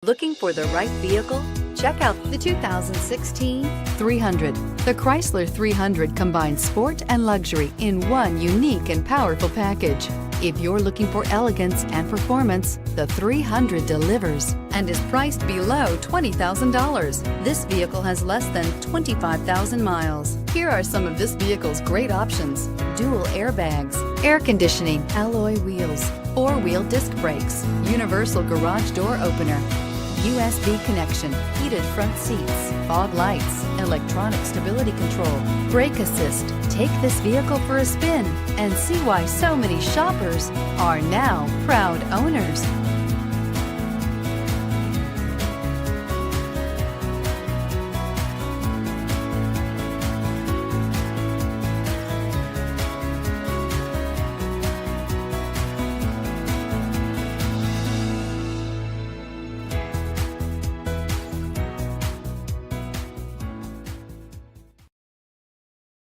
Looking for the right vehicle? Check out the 2016 300. The Chrysler 300 combines sport and luxury in one unique and powerful package. If you're looking for elegance and performance, the 300 delivers and is priced below $20,000. This vehicle has less than 25,000 miles. Here are some of this vehicle's great options: dual airbags, air conditioning, alloy wheels, four-wheel disc brakes, universal garage door opener, USB connection, heated front seats, fog lights, electronic stability control, brake assist. Take this vehicle for a spin and see why so many shoppers are now proud owners.